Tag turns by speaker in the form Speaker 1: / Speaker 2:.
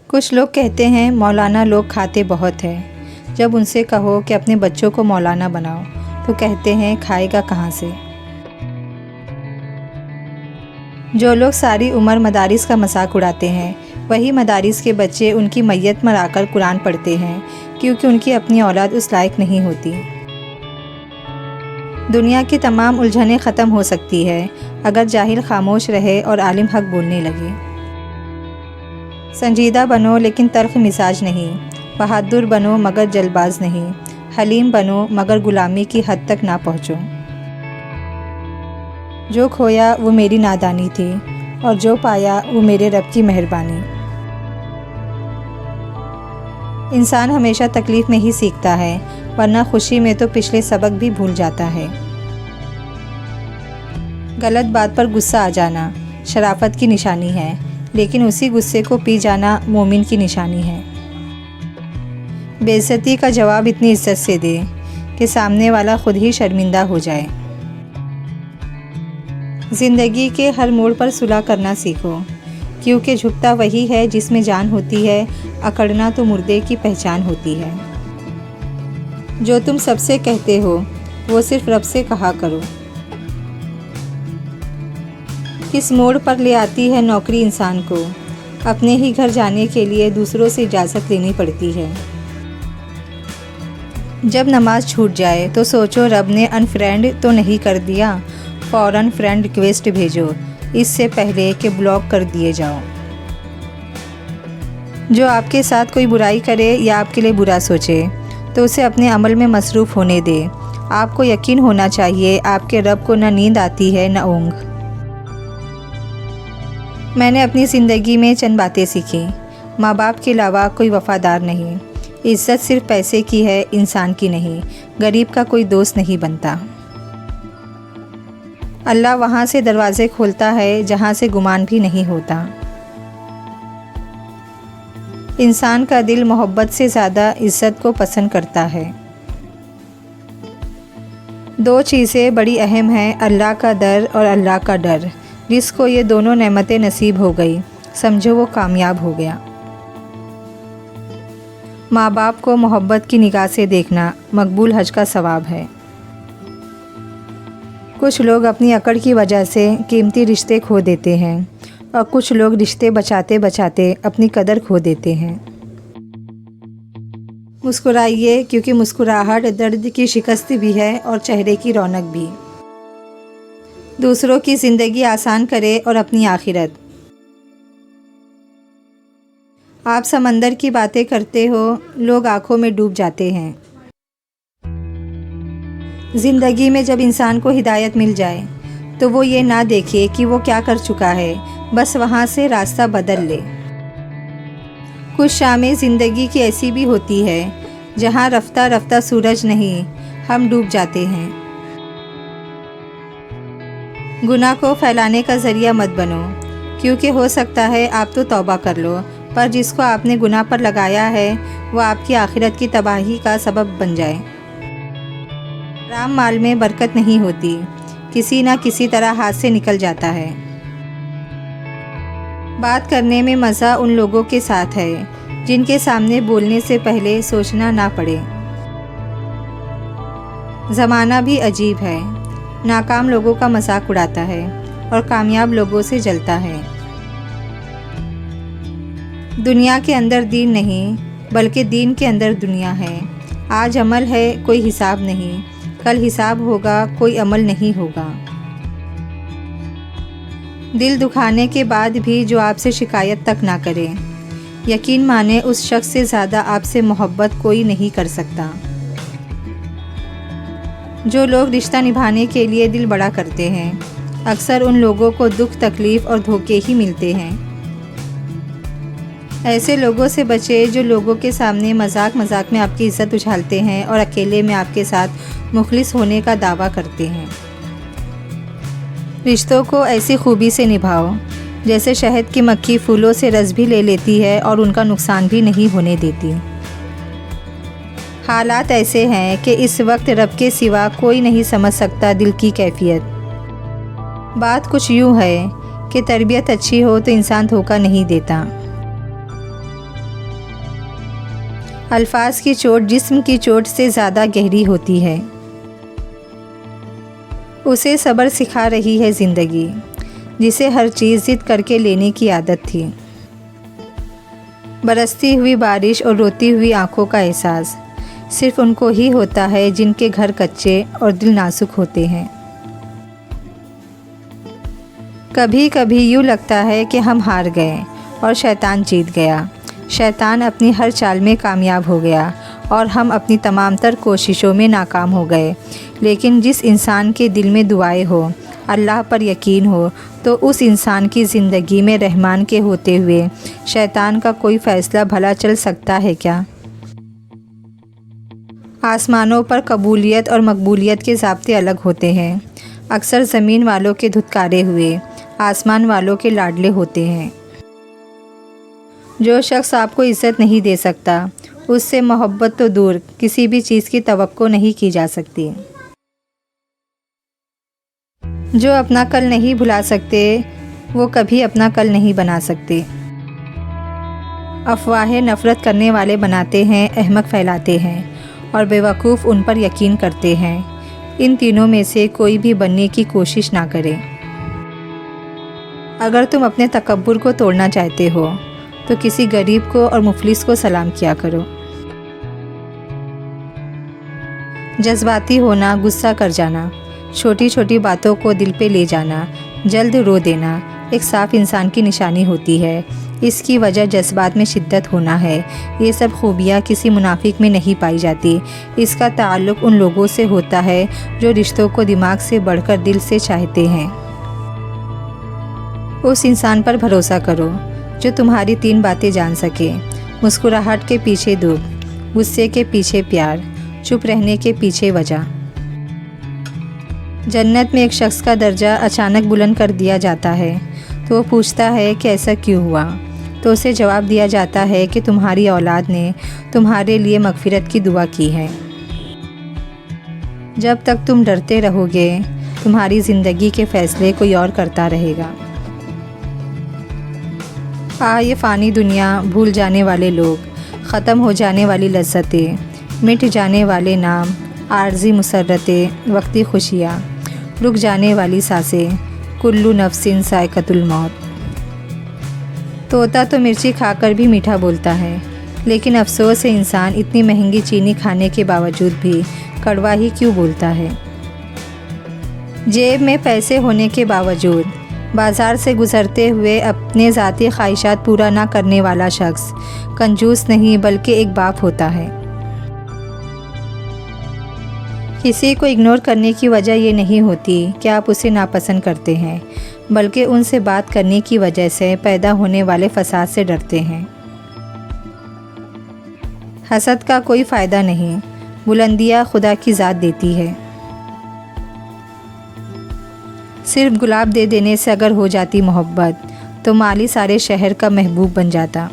Speaker 1: کچھ لوگ کہتے ہیں مولانا لوگ کھاتے بہت ہیں۔ جب ان سے کہو کہ اپنے بچوں کو مولانا بناؤ تو کہتے ہیں کھائے گا کہاں سے۔ جو لوگ ساری عمر مدارس کا مذاق اڑاتے ہیں وہی مدارس کے بچے ان کی میت مرا کر قرآن پڑھتے ہیں کیونکہ ان کی اپنی اولاد اس لائق نہیں ہوتی۔ دنیا کی تمام الجھنیں ختم ہو سکتی ہے اگر جاہل خاموش رہے اور عالم حق بولنے لگے۔ سنجیدہ بنو لیکن تلخ مزاج نہیں، بہادر بنو مگر جلد باز نہیں، حلیم بنو مگر غلامی کی حد تک نہ پہنچو۔ جو کھویا وہ میری نادانی تھی اور جو پایا وہ میرے رب کی مہربانی۔ انسان ہمیشہ تکلیف میں ہی سیکھتا ہے ورنہ خوشی میں تو پچھلے سبق بھی بھول جاتا ہے۔ غلط بات پر غصہ آ جانا شرافت کی نشانی ہے، لیکن اسی غصے کو پی جانا مومن کی نشانی ہے۔ بے عزتی کا جواب اتنی عزت سے دے کہ سامنے والا خود ہی شرمندہ ہو جائے۔ زندگی کے ہر موڑ پر صلح کرنا سیکھو، کیونکہ جھکتا وہی ہے جس میں جان ہوتی ہے، اکڑنا تو مردے کی پہچان ہوتی ہے۔ جو تم سب سے کہتے ہو وہ صرف رب سے کہا کرو۔ کس موڑ پر لے آتی ہے نوکری انسان کو، اپنے ہی گھر جانے کے لیے دوسروں سے اجازت لینی پڑتی ہے۔ جب نماز چھوٹ جائے تو سوچو رب نے انفرینڈ تو نہیں کر دیا، فوراً فرینڈ ریکویسٹ بھیجو اس سے پہلے کہ بلاک کر دیے جاؤ۔ جو آپ کے ساتھ کوئی برائی کرے یا آپ کے لیے برا سوچے تو اسے اپنے عمل میں مصروف ہونے دے۔ آپ کو یقین ہونا چاہیے آپ کے رب کو نہ نیند آتی ہے نہ اونگ۔ میں نے اپنی زندگی میں چند باتیں سیکھی۔ ماں باپ کے علاوہ کوئی وفادار نہیں۔ عزت صرف پیسے کی ہے، انسان کی نہیں۔ غریب کا کوئی دوست نہیں بنتا۔ اللہ وہاں سے دروازے کھولتا ہے جہاں سے گمان بھی نہیں ہوتا۔ انسان کا دل محبت سے زیادہ عزت کو پسند کرتا ہے۔ دو چیزیں بڑی اہم ہیں، اللہ کا در اور اللہ کا ڈر۔ جس کو یہ دونوں نعمتیں نصیب ہو گئی سمجھو وہ کامیاب ہو گیا۔ ماں باپ کو محبت کی نگاہ سے دیکھنا مقبول حج کا ثواب ہے۔ کچھ لوگ اپنی اکڑ کی وجہ سے قیمتی رشتے کھو دیتے ہیں اور کچھ لوگ رشتے بچاتے بچاتے اپنی قدر کھو دیتے ہیں۔ مسکرائیے کیونکہ مسکراہٹ درد کی شکست بھی ہے اور چہرے کی رونق بھی۔ دوسروں کی زندگی آسان کرے اور اپنی آخرت۔ آپ سمندر کی باتیں کرتے ہو، لوگ آنکھوں میں ڈوب جاتے ہیں۔ زندگی میں جب انسان کو ہدایت مل جائے تو وہ یہ نہ دیکھے کہ وہ کیا کر چکا ہے، بس وہاں سے راستہ بدل لے۔ کچھ شامیں زندگی کی ایسی بھی ہوتی ہے جہاں رفتہ رفتہ سورج نہیں ہم ڈوب جاتے ہیں۔ گناہ کو پھیلانے کا ذریعہ مت بنو، کیونکہ ہو سکتا ہے آپ تو توبہ کر لو پر جس کو آپ نے گناہ پر لگایا ہے وہ آپ کی آخرت کی تباہی کا سبب بن جائے۔ حرام مال میں برکت نہیں ہوتی، کسی نہ کسی طرح ہاتھ سے نکل جاتا ہے۔ بات کرنے میں مزہ ان لوگوں کے ساتھ ہے جن کے سامنے بولنے سے پہلے سوچنا نہ پڑے۔ زمانہ بھی عجیب ہے، ناکام لوگوں کا مذاق اڑاتا ہے اور کامیاب لوگوں سے جلتا ہے۔ دنیا کے اندر دین نہیں بلکہ دین کے اندر دنیا ہے۔ آج عمل ہے کوئی حساب نہیں، کل حساب ہوگا کوئی عمل نہیں ہوگا۔ دل دکھانے کے بعد بھی جو آپ سے شکایت تک نہ کرے، یقین مانے اس شخص سے زیادہ آپ سے محبت کوئی نہیں کر سکتا۔ جو لوگ رشتہ نبھانے کے لیے دل بڑا کرتے ہیں اکثر ان لوگوں کو دکھ تکلیف اور دھوکے ہی ملتے ہیں۔ ایسے لوگوں سے بچے جو لوگوں کے سامنے مذاق مذاق میں آپ کی عزت اچھالتے ہیں اور اکیلے میں آپ کے ساتھ مخلص ہونے کا دعویٰ کرتے ہیں۔ رشتوں کو ایسی خوبی سے نبھاؤ جیسے شہد کی مکھی پھولوں سے رس بھی لے لیتی ہے اور ان کا نقصان بھی نہیں ہونے دیتی۔ حالات ایسے ہیں کہ اس وقت رب کے سوا کوئی نہیں سمجھ سکتا دل کی کیفیت۔ بات کچھ یوں ہے کہ تربیت اچھی ہو تو انسان دھوکہ نہیں دیتا۔ الفاظ کی چوٹ جسم کی چوٹ سے زیادہ گہری ہوتی ہے۔ اسے صبر سکھا رہی ہے زندگی، جسے ہر چیز ضد کر کے لینے کی عادت تھی۔ برستی ہوئی بارش اور روتی ہوئی آنکھوں کا احساس صرف ان کو ہی ہوتا ہے جن کے گھر کچے اور دل نازک ہوتے ہیں۔ کبھی کبھی یوں لگتا ہے کہ ہم ہار گئے اور شیطان جیت گیا۔ شیطان اپنی ہر چال میں کامیاب ہو گیا اور ہم اپنی تمام تر کوششوں میں ناکام ہو گئے۔ لیکن جس انسان کے دل میں دعائیں ہو، اللہ پر یقین ہو، تو اس انسان کی زندگی میں رحمان کے ہوتے ہوئے شیطان کا کوئی فیصلہ بھلا چل سکتا ہے کیا؟ آسمانوں پر قبولیت اور مقبولیت کے ضابطے الگ ہوتے ہیں۔ اکثر زمین والوں کے دھتکارے ہوئے آسمان والوں کے لاڈلے ہوتے ہیں۔ جو شخص آپ کو عزت نہیں دے سکتا، اس سے محبت تو دور کسی بھی چیز کی توقع نہیں کی جا سکتی۔ جو اپنا کل نہیں بھلا سکتے، وہ کبھی اپنا کل نہیں بنا سکتے۔ افواہیں نفرت کرنے والے بناتے ہیں، احمق پھیلاتے ہیں، اور بیوقوف ان پر یقین کرتے ہیں۔ ان تینوں میں سے کوئی بھی بننے کی کوشش نہ کرے۔ اگر تم اپنے تکبر کو توڑنا چاہتے ہو تو کسی غریب کو اور مفلس کو سلام کیا کرو۔ جذباتی ہونا، غصہ کر جانا، چھوٹی چھوٹی باتوں کو دل پہ لے جانا، جلد رو دینا ایک صاف انسان کی نشانی ہوتی ہے۔ اس کی وجہ جذبات میں شدت ہونا ہے۔ یہ سب خوبیاں کسی منافق میں نہیں پائی جاتی۔ اس کا تعلق ان لوگوں سے ہوتا ہے جو رشتوں کو دماغ سے بڑھ کر دل سے چاہتے ہیں۔ اس انسان پر بھروسہ کرو جو تمہاری 3 باتیں جان سکے: مسکراہٹ کے پیچھے دکھ، غصے کے پیچھے پیار، چپ رہنے کے پیچھے وجہ۔ جنت میں ایک شخص کا درجہ اچانک بلند کر دیا جاتا ہے تو وہ پوچھتا ہے کہ ایسا کیوں ہوا؟ تو اسے جواب دیا جاتا ہے کہ تمہاری اولاد نے تمہارے لیے مغفرت کی دعا کی ہے۔ جب تک تم ڈرتے رہو گے، تمہاری زندگی کے فیصلے کوئی اور کرتا رہے گا۔ یہ فانی دنیا، بھول جانے والے لوگ، ختم ہو جانے والی لذتیں، مٹ جانے والے نام، عارضی مسرتیں، وقتی خوشیاں، رک جانے والی سانسیں، کلو نفس ذائقۃ الموت۔ طوطا تو مرچی کھا کر بھی میٹھا بولتا ہے، لیکن افسوس ہے انسان اتنی مہنگی چینی کھانے کے باوجود بھی کڑوا ہی کیوں بولتا ہے۔ جیب میں پیسے ہونے کے باوجود بازار سے گزرتے ہوئے اپنے ذاتی خواہشات پورا نہ کرنے والا شخص کنجوس نہیں بلکہ ایک باپ ہوتا ہے۔ کسی کو اگنور کرنے کی وجہ یہ نہیں ہوتی کہ آپ اسے ناپسند کرتے ہیں، بلکہ ان سے بات کرنے کی وجہ سے پیدا ہونے والے فساد سے ڈرتے ہیں۔ حسد کا کوئی فائدہ نہیں، بلندیاں خدا کی ذات دیتی ہے۔ صرف گلاب دے دینے سے اگر ہو جاتی محبت تو مالی سارے شہر کا محبوب بن جاتا۔